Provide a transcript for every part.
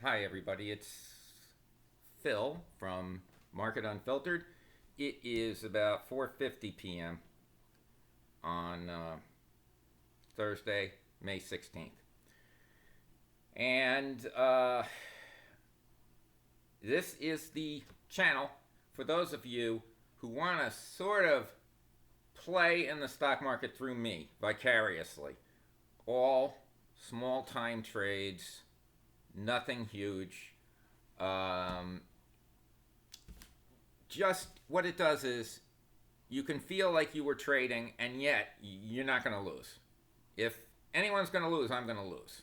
Hi, everybody. It's Phil from Market Unfiltered. It is about 4:50 p.m. on Thursday, May 16th, and this is the channel for those of you who want to sort of play in the stock market through me vicariously. All small time trades, nothing huge. Um, just what it does is you can feel like you were trading, and yet you're not going to lose. If anyone's going to lose, I'm going to lose.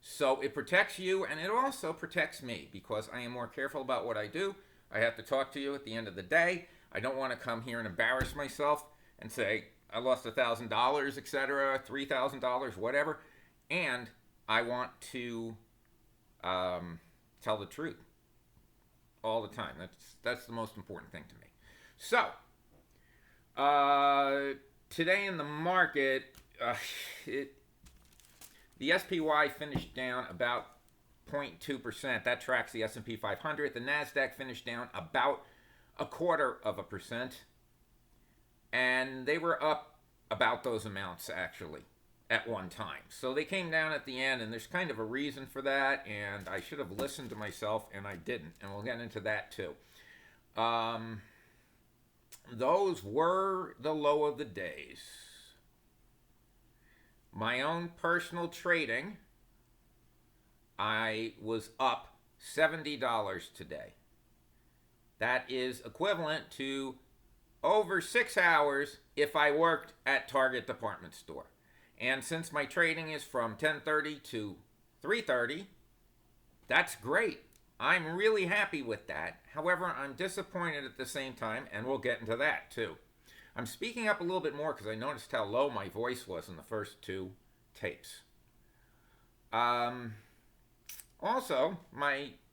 So it protects you, and it also protects me because I am more careful about what I do. I have to talk to you at the end of the day. I don't want to come here and embarrass myself and say I lost $1,000, etc., $3,000, whatever. And I want to tell the truth all the time. That's the most important thing to me. So today in the market, it the SPY finished down about 0.2%. That tracks the S&P 500. The Nasdaq finished down about 0.25%, and they were up about those amounts actually at one time. So they came down at the end, and there's kind of a reason for that, and I should have listened to myself, and I didn't, and we'll get into that too. Those were the low of the days. My own personal trading, I was up $70 today. That is equivalent to over 6 hours if I worked at Target department store. And since my trading is from 10:30 to 3:30, that's great. I'm really happy with that. However, I'm disappointed at the same time, and we'll get into that too. I'm speaking up a little bit more because I noticed how low my voice was in the first two tapes. Also,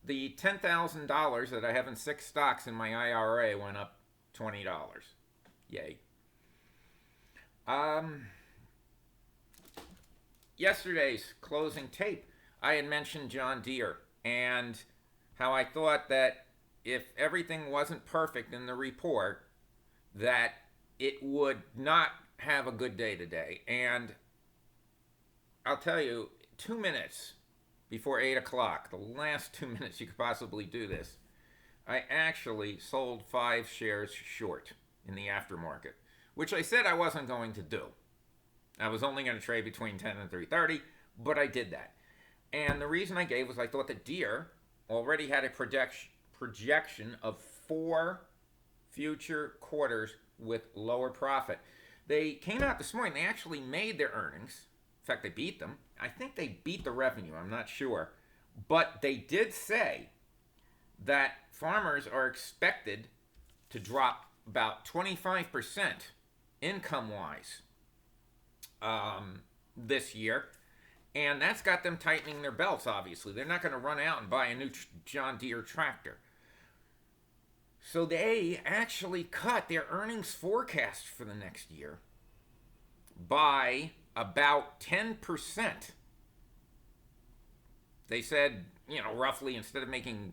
the $10,000 that I have in 6 stocks in my IRA went up $20. Yay. Yesterday's closing tape, I had mentioned John Deere and how I thought that if everything wasn't perfect in the report, that it would not have a good day today. And I'll tell you, 2 minutes before 8 o'clock, the last 2 minutes you could possibly do this, I actually sold 5 shares short in the aftermarket, which I said I wasn't going to do. I was only going to trade between 10 and 3:30, but I did that. And the reason I gave was I thought that Deere already had a projection of 4 future quarters with lower profit. They came out this morning, they actually made their earnings. In fact, they beat them. I think they beat the revenue, I'm not sure. But they did say that farmers are expected to drop about 25% income wise this year. And that's got them tightening their belts, obviously. They're not going to run out and buy a new John Deere tractor. So they actually cut their earnings forecast for the next year by about 10%. They said, roughly, instead of making,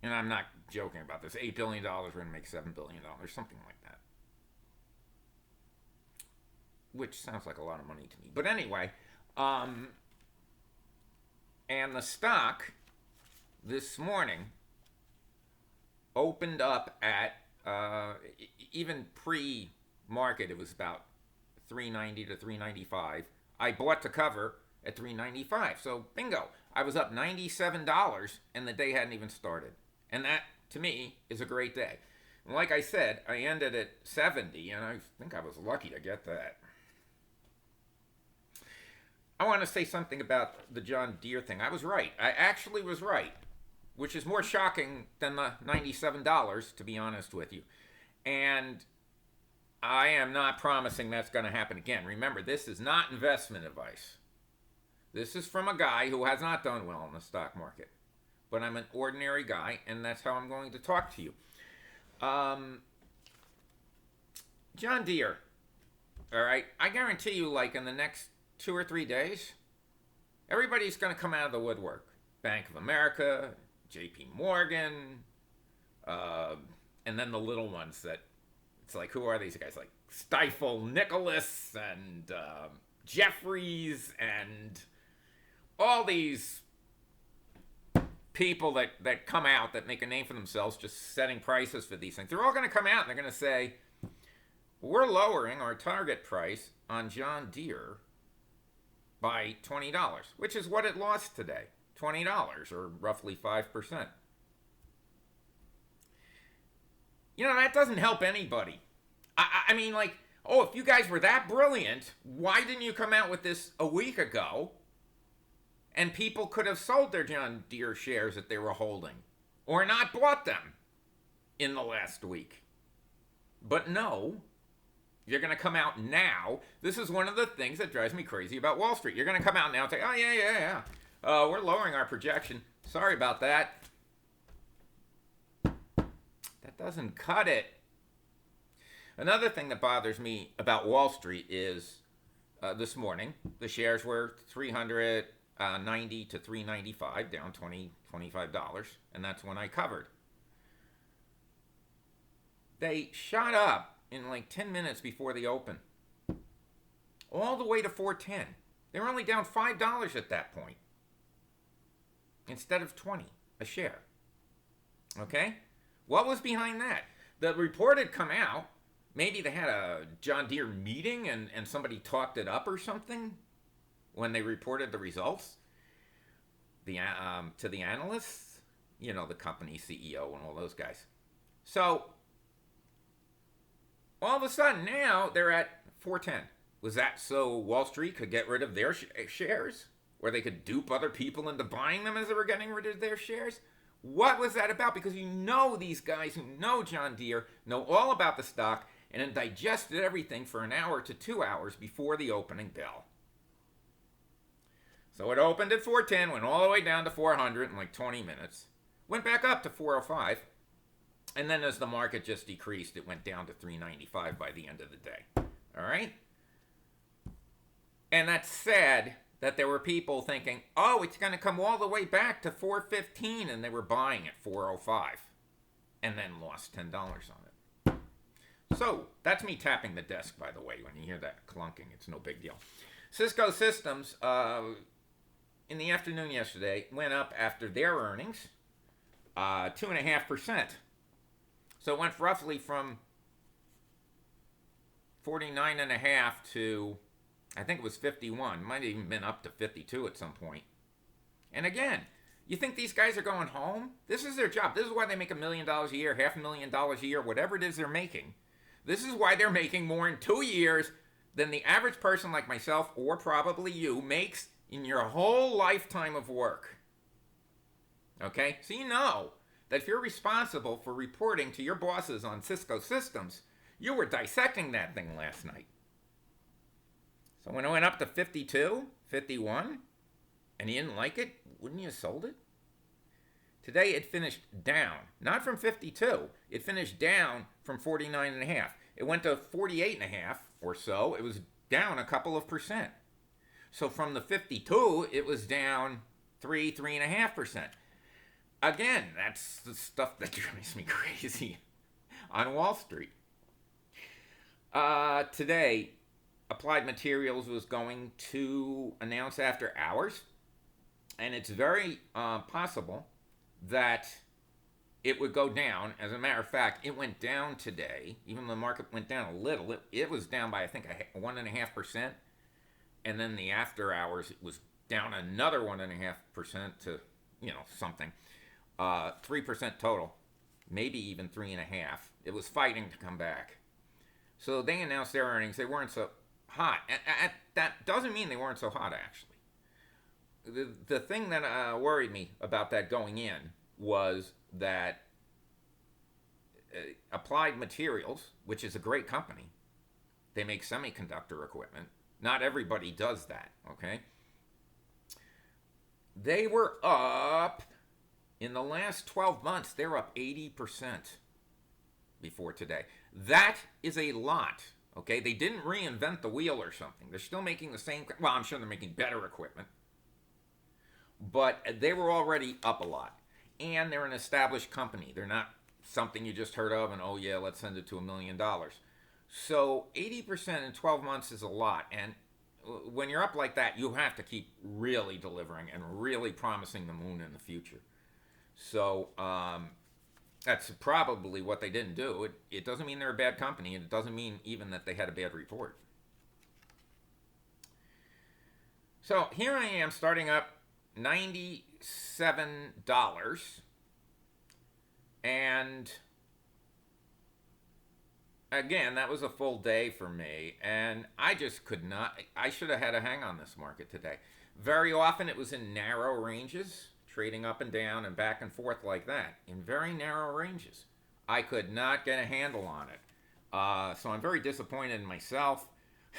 and I'm not joking about this, $8 billion, we're going to make $7 billion, something like that. Which sounds like a lot of money to me. But anyway, and the stock this morning opened up at, even pre-market, it was about 390 to 395. I bought to cover at 395. So bingo, I was up $97 and the day hadn't even started. And that, to me, is a great day. And like I said, I ended at 70, and I think I was lucky to get that. I want to say something about the John Deere thing. I was right. I actually was right, which is more shocking than the $97, to be honest with you. And I am not promising that's going to happen again. Remember, this is not investment advice. This is from a guy who has not done well in the stock market. But I'm an ordinary guy, and that's how I'm going to talk to you. John Deere, all right? I guarantee you, like in the next 2 or 3 days, everybody's going to come out of the woodwork. Bank of America, J.P. Morgan, uh, and then the little ones that it's like, who are these guys? Like Stifel Nicholas and Jeffries and all these people that come out that make a name for themselves just setting prices for these things. They're all going to come out and they're going to say, we're lowering our target price on John Deere by $20, which is what it lost today. $20, or roughly 5%. You know, that doesn't help anybody. I mean, like, oh, if you guys were that brilliant, why didn't you come out with this a week ago? And people could have sold their John Deere shares that they were holding, or not bought them in the last week. But no, you're going to come out now. This is one of the things that drives me crazy about Wall Street. You're going to come out now and say, oh, yeah. We're lowering our projection. Sorry about that. That doesn't cut it. Another thing that bothers me about Wall Street is this morning, the shares were $390 to $395, down $25, and that's when I covered. They shot up in like 10 minutes before the open, all the way to 410. They were only down $5 at that point, instead of 20 a share. Okay? What was behind that? The report had come out. Maybe they had a John Deere meeting and somebody talked it up or something when they reported the results to the analysts, you know, the company CEO and all those guys. So all of a sudden now they're at 410. Was that so Wall Street could get rid of their shares? Or they could dupe other people into buying them as they were getting rid of their shares? What was that about? Because you know these guys who know John Deere know all about the stock and then digested everything for an hour to 2 hours before the opening bell. So it opened at 410, went all the way down to 400 in like 20 minutes, went back up to 405, and then as the market just decreased, it went down to 395 by the end of the day. All right? And that's sad that there were people thinking, oh, it's going to come all the way back to 415, and they were buying at 405, and then lost $10 on it. So that's me tapping the desk, by the way. When you hear that clunking, it's no big deal. Cisco Systems, in the afternoon yesterday, went up after their earnings, 2.5%. So it went roughly from 49.5 to, I think it was 51. Might have even been up to 52 at some point. And again, you think these guys are going home? This is their job. This is why they make $1 million a year, $500,000 a year, whatever it is they're making. This is why they're making more in 2 years than the average person like myself, or probably you, makes in your whole lifetime of work. Okay? So you know that if you're responsible for reporting to your bosses on Cisco Systems, you were dissecting that thing last night. So when it went up to 52, 51, and you didn't like it, wouldn't you have sold it? Today it finished down, not from 52. It finished down from 49.5. It went to 48.5 or so. It was down a couple of percent. So from the 52, it was down 3.5%. Again, that's the stuff that drives me crazy on Wall Street. Today, Applied Materials was going to announce after hours, and it's very possible that it would go down. As a matter of fact, it went down today. Even though the market went down a little, it was down by, I think, 1.5%. And then the after hours, it was down another 1.5% to, something. 3% total, maybe even 3.5%. It was fighting to come back. So they announced their earnings. They weren't so hot. That doesn't mean they weren't so hot, actually. The thing that worried me about that going in was that Applied Materials, which is a great company, they make semiconductor equipment. Not everybody does that, okay? They were up, in the last 12 months, they're up 80% before today. That is a lot, okay? They didn't reinvent the wheel or something. They're still making the same, well, I'm sure they're making better equipment. but they were already up a lot. And they're an established company. They're not something you just heard of and, oh, yeah, let's send it to $1,000,000. So 80% in 12 months is a lot. And when you're up like that, you have to keep really delivering and really promising the moon in the future. So that's probably what they didn't do. It doesn't mean they're a bad company, and it doesn't mean even that they had a bad report. So here I am starting up $97. And again, that was a full day for me, and I just could not. I should have had a hang on this market today. Very often it was in narrow ranges, trading up and down and back and forth like that, in very narrow ranges. I could not get a handle on it. So I'm very disappointed in myself.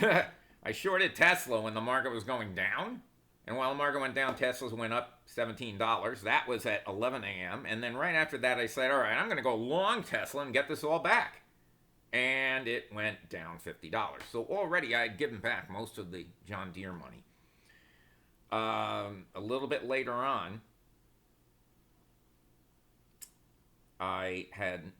I shorted Tesla when the market was going down. And while the market went down, Tesla's went up $17. That was at 11 a.m. And then right after that, I said, all right, I'm going to go long Tesla and get this all back. And it went down $50. So already I had given back most of the John Deere money. A little bit later on, I had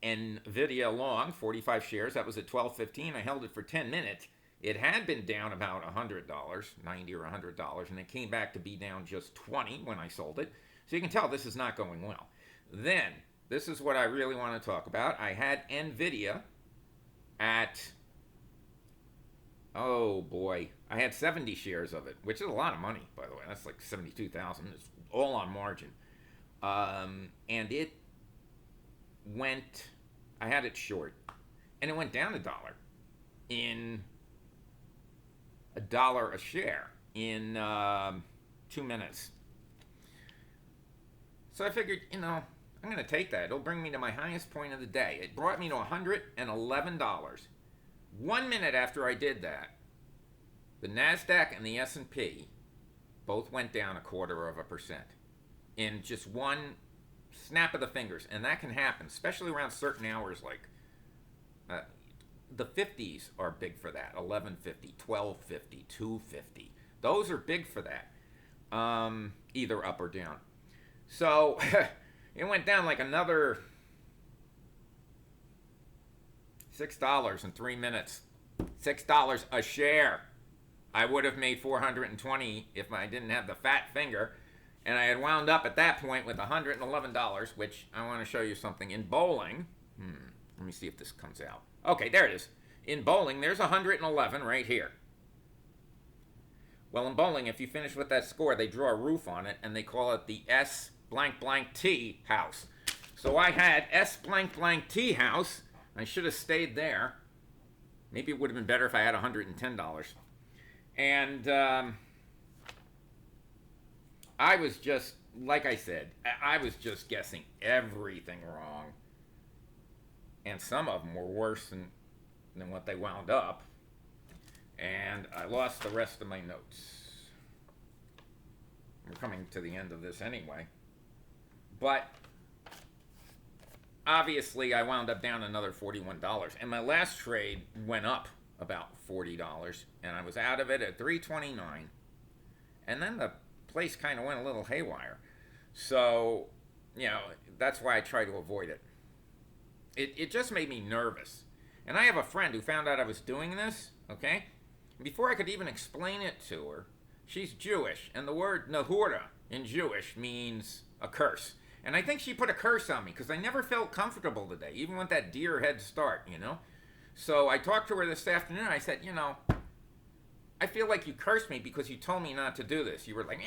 NVIDIA long, 45 shares. That was at 12.15. I held it for 10 minutes. It had been down about $100, $90 or $100, and it came back to be down just 20 when I sold it. So you can tell this is not going well. Then, this is what I really want to talk about. I had NVIDIA at, oh boy, I had 70 shares of it, which is a lot of money, by the way. That's like 72,000. It's all on margin. And it went, I had it short, and it went down $1 in $1 a share in 2 minutes. So I figured, I'm going to take that. It'll bring me to my highest point of the day. It brought me to $111. 1 minute after I did that, the NASDAQ and the S&P both went down 0.25% in just one snap of the fingers. And that can happen, especially around certain hours like the 50s are big for that. 11.50, 12.50, 2.50. Those are big for that, either up or down. So it went down like another $6 in 3 minutes. $6 a share. I would have made 420 if I didn't have the fat finger. And I had wound up at that point with $111, which I want to show you something. In bowling, let me see if this comes out. Okay, there it is. In bowling, there's 111 right here. Well, in bowling, if you finish with that score, they draw a roof on it, and they call it the S blank blank T house. So I had S blank blank T house. I should have stayed there. Maybe it would have been better if I had $110. And I was just, like I said, I was just guessing everything wrong. And some of them were worse than what they wound up. And I lost the rest of my notes. We're coming to the end of this anyway. But obviously I wound up down another $41. And my last trade went up about $40. And I was out of it at $3.29. And then the place kind of went a little haywire. So, that's why I try to avoid it. It just made me nervous. And I have a friend who found out I was doing this, okay? Before I could even explain it to her, she's Jewish, and the word nahura in Jewish means a curse. And I think she put a curse on me, because I never felt comfortable today, even with that deer head start, So I talked to her this afternoon, I said, I feel like you cursed me because you told me not to do this. You were like,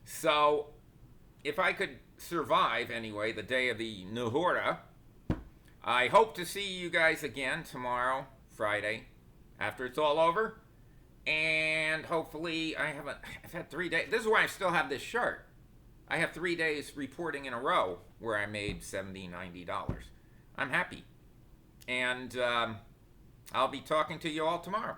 So, if I could survive, anyway, the day of the Nahura, I hope to see you guys again tomorrow, Friday, after it's all over. And hopefully, I've had 3 days. This is why I still have this shirt. I have 3 days reporting in a row where I made $70, $90. I'm happy. And I'll be talking to you all tomorrow.